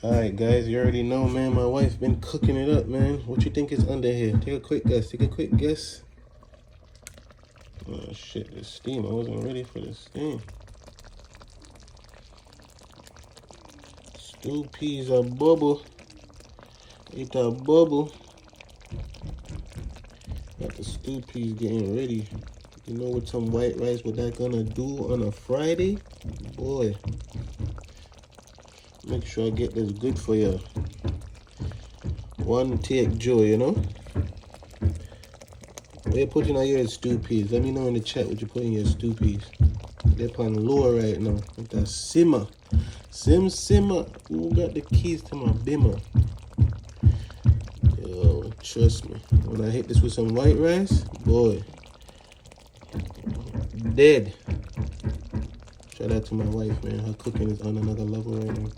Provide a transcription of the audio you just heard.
Alright guys, you already know, man, my wife been cooking it up, man. What you think is under here? Take a quick guess. Oh shit, the steam, I wasn't ready for the steam. Stew peas are bubble. Eat that bubble. Got the stew peas getting ready. You know, with some white rice, what that gonna do on a Friday? Boy. Make sure I get this good for you. One take joy, you know? What you putting on your stew peas? Let me know in the chat what you put in your stew peas. They're on low right now. With that simmer. Simmer. Who got the keys to my bimmer? Yo, trust me. When I hit this with some white rice, boy. Dead. Shout out to my wife, man. Her cooking is on another level right now.